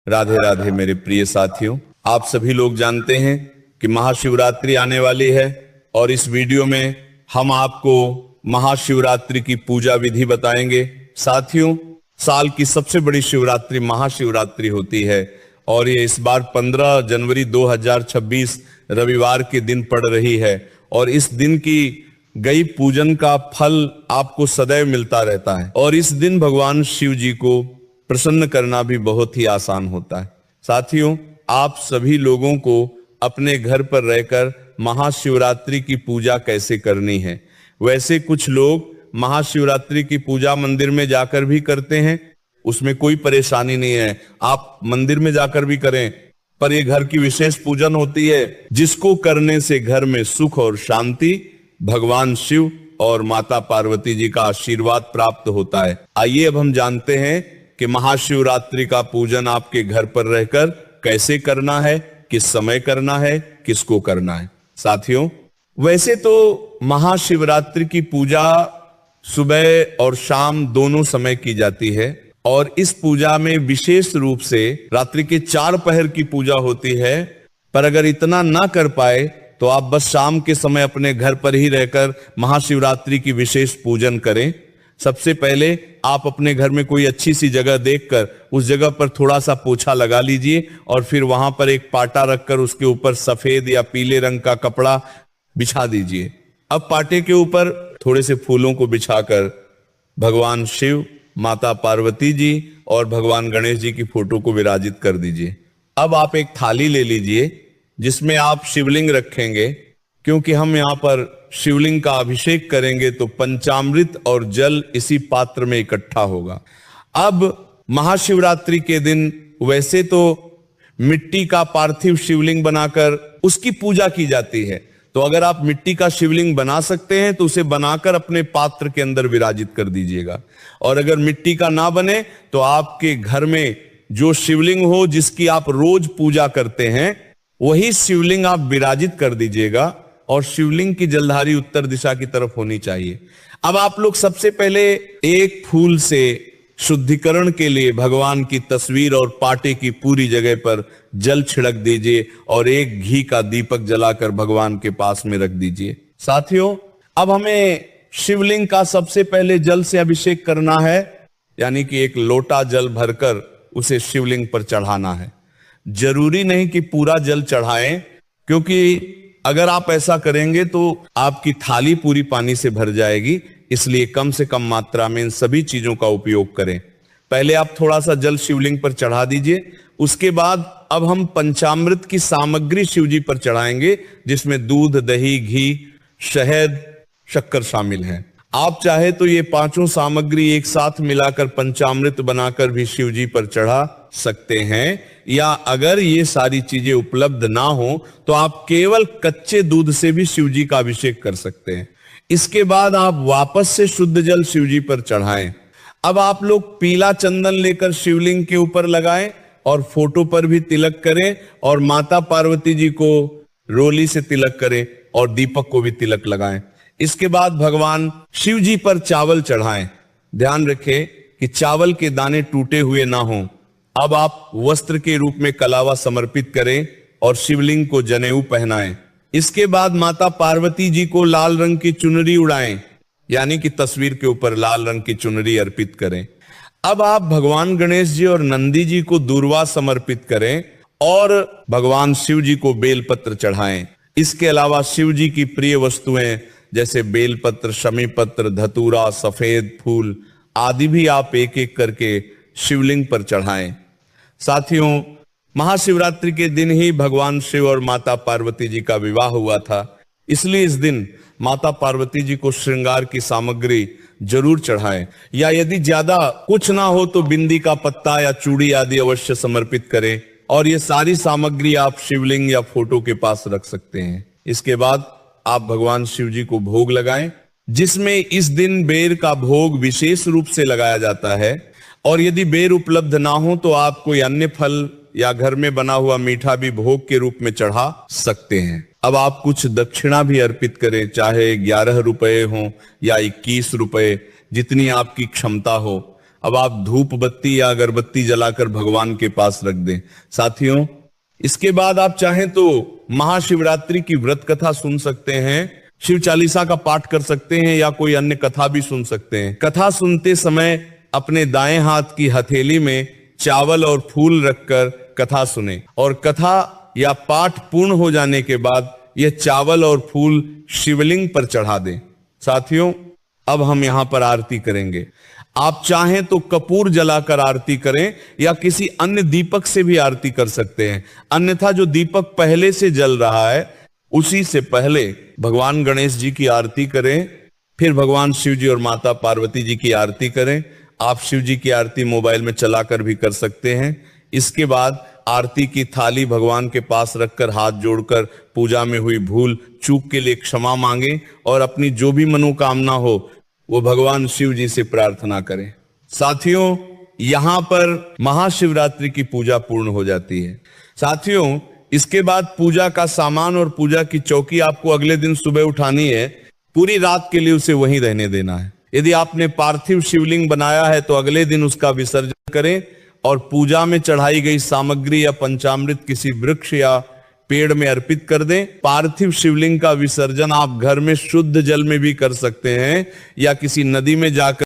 राधे राधे मेरे प्रिय साथियों, आप सभी लोग जानते हैं कि महाशिवरात्रि आने वाली है और इस वीडियो में हम आपको महाशिवरात्रि की पूजा विधि बताएंगे। साथियों, साल की सबसे बड़ी शिवरात्रि महाशिवरात्रि होती है और ये इस बार 15 जनवरी 2026 रविवार के दिन पड़ रही है और इस दिन की गई पूजन का फल आपको सदैव मिलता रहता है और इस दिन भगवान शिव जी को प्रसन्न करना भी बहुत ही आसान होता है। साथियों, आप सभी लोगों को अपने घर पर रहकर महाशिवरात्रि की पूजा कैसे करनी है। वैसे कुछ लोग महाशिवरात्रि की पूजा मंदिर में जाकर भी करते हैं, उसमें कोई परेशानी नहीं है, आप मंदिर में जाकर भी करें, पर यह घर की विशेष पूजन होती है जिसको करने से घर में सुख और शांति, भगवान शिव और माता पार्वती जी का आशीर्वाद प्राप्त होता है। आइए अब हम जानते हैं कि महाशिवरात्रि का पूजन आपके घर पर रहकर कैसे करना है, किस समय करना है, किसको करना है। साथियों, वैसे तो महाशिवरात्रि की पूजा सुबह और शाम दोनों समय की जाती है और इस पूजा में विशेष रूप से रात्रि के 4 पहर की पूजा होती है, पर अगर इतना ना कर पाए तो आप बस शाम के समय अपने घर पर ही रहकर महाशिवरात्रि की विशेष पूजन करें। सबसे पहले आप अपने घर में कोई अच्छी सी जगह देखकर उस जगह पर थोड़ा सा पोछा लगा लीजिए और फिर वहां पर एक पाटा रखकर उसके ऊपर सफेद या पीले रंग का कपड़ा बिछा दीजिए। अब पाटे के ऊपर थोड़े से फूलों को बिछाकर भगवान शिव, माता पार्वती जी और भगवान गणेश जी की फोटो को विराजित कर दीजिए। अब आप एक थाली ले लीजिए जिसमें आप शिवलिंग रखेंगे, क्योंकि हम यहाँ पर शिवलिंग का अभिषेक करेंगे तो पंचामृत और जल इसी पात्र में इकट्ठा होगा। अब महाशिवरात्रि के दिन वैसे तो मिट्टी का पार्थिव शिवलिंग बनाकर उसकी पूजा की जाती है, तो अगर आप मिट्टी का शिवलिंग बना सकते हैं तो उसे बनाकर अपने पात्र के अंदर विराजित कर दीजिएगा। और अगर मिट्टी का ना बने तो आपके घर में जो शिवलिंग हो जिसकी आप रोज पूजा करते हैं वही शिवलिंग आप विराजित कर दीजिएगा और शिवलिंग की जलधारी उत्तर दिशा की तरफ होनी चाहिए। अब आप लोग सबसे पहले एक फूल से शुद्धिकरण के लिए भगवान की तस्वीर और पाटे की पूरी जगह पर जल छिड़क दीजिए और एक घी का दीपक जलाकर भगवान के पास में रख दीजिए। साथियों, अब हमें शिवलिंग का सबसे पहले जल से अभिषेक करना है, यानी कि एक लोटा जल भरकर उसे शिवलिंग पर चढ़ाना है। जरूरी नहीं कि पूरा जल चढ़ाएं, क्योंकि अगर आप ऐसा करेंगे तो आपकी थाली पूरी पानी से भर जाएगी, इसलिए कम से कम मात्रा में इन सभी चीजों का उपयोग करें। पहले आप थोड़ा सा जल शिवलिंग पर चढ़ा दीजिए, उसके बाद अब हम पंचामृत की सामग्री शिवजी पर चढ़ाएंगे, जिसमें दूध, दही, घी, शहद, शक्कर शामिल है। आप चाहे तो ये पांचों सामग्री एक साथ मिलाकर पंचामृत बनाकर भी शिवजी पर चढ़ा सकते हैं, या अगर ये सारी चीजें उपलब्ध ना हो तो आप केवल कच्चे दूध से भी शिवजी का अभिषेक कर सकते हैं। इसके बाद आप वापस से शुद्ध जल शिवजी पर चढ़ाएं। अब आप लोग पीला चंदन लेकर शिवलिंग के ऊपर लगाएं और फोटो पर भी तिलक करें और माता पार्वती जी को रोली से तिलक करें और दीपक को भी तिलक लगाएं। इसके बाद भगवान शिव जी पर चावल चढ़ाएं। ध्यान रखें कि चावल के दाने टूटे हुए ना हों। अब आप वस्त्र के रूप में कलावा समर्पित करें और शिवलिंग को जनेऊ पहनाएं। इसके बाद माता पार्वती जी को लाल रंग की चुनरी उड़ाएं, यानी कि तस्वीर के ऊपर लाल रंग की चुनरी अर्पित करें। अब आप भगवान गणेश जी और नंदी जी को दूर्वा समर्पित करें और भगवान शिव जी को बेलपत्र चढ़ाएं। इसके अलावा शिव जी की प्रिय वस्तुएं जैसे बेलपत्र, शमी पत्र, धतूरा, सफेद फूल आदि भी आप एक एक करके शिवलिंग पर चढ़ाएं। साथियों, महाशिवरात्रि के दिन ही भगवान शिव और माता पार्वती जी का विवाह हुआ था, इसलिए इस दिन माता पार्वती जी को श्रृंगार की सामग्री जरूर चढ़ाएं, या यदि ज्यादा कुछ ना हो तो बिंदी का पत्ता या चूड़ी आदि अवश्य समर्पित करें और ये सारी सामग्री आप शिवलिंग या फोटो के पास रख सकते हैं। इसके बाद आप भगवान शिव जी को भोग लगाएं, जिसमें इस दिन बेर का भोग विशेष रूप से लगाया जाता है, और यदि बेर उपलब्ध ना हो तो आप कोई अन्य फल या घर में बना हुआ मीठा भी भोग के रूप में चढ़ा सकते हैं। अब आप कुछ दक्षिणा भी अर्पित करें, चाहे 11 रुपए हो या 21 रुपए, जितनी आपकी क्षमता हो। अब आप धूप बत्ती या अगरबत्ती जलाकर भगवान के पास रख दें। साथियों, इसके बाद आप चाहें तो महाशिवरात्रि की व्रत कथा सुन सकते हैं, शिव चालीसा का पाठ कर सकते हैं या कोई अन्य कथा भी सुन सकते हैं। कथा सुनते समय अपने दाएं हाथ की हथेली में चावल और फूल रखकर कथा सुने और कथा या पाठ पूर्ण हो जाने के बाद यह चावल और फूल शिवलिंग पर चढ़ा दें। साथियों, अब हम यहां पर आरती करेंगे। आप चाहें तो कपूर जलाकर आरती करें या किसी अन्य दीपक से भी आरती कर सकते हैं, अन्यथा जो दीपक पहले से जल रहा है उसी से पहले भगवान गणेश जी की आरती करें, फिर भगवान शिव जी और माता पार्वती जी की आरती करें। आप शिव जी की आरती मोबाइल में चलाकर भी कर सकते हैं। इसके बाद आरती की थाली भगवान के पास रखकर हाथ जोड़कर पूजा में हुई भूल चूक के लिए क्षमा मांगे और अपनी जो भी मनोकामना हो वो भगवान शिव जी से प्रार्थना करें। साथियों, यहां पर महाशिवरात्रि की पूजा पूर्ण हो जाती है। साथियों, इसके बाद पूजा का सामान और पूजा की चौकी आपको अगले दिन सुबह उठानी है, पूरी रात के लिए उसे वहीं रहने देना है। यदि आपने पार्थिव शिवलिंग बनाया है तो अगले दिन उसका विसर्जन करें और पूजा में चढ़ाई गई सामग्री या पंचामृत किसी वृक्ष या पेड़ में अर्पित कर दें। पार्थिव शिवलिंग का विसर्जन आप घर में शुद्ध जल में भी कर सकते हैं या किसी नदी में जाकर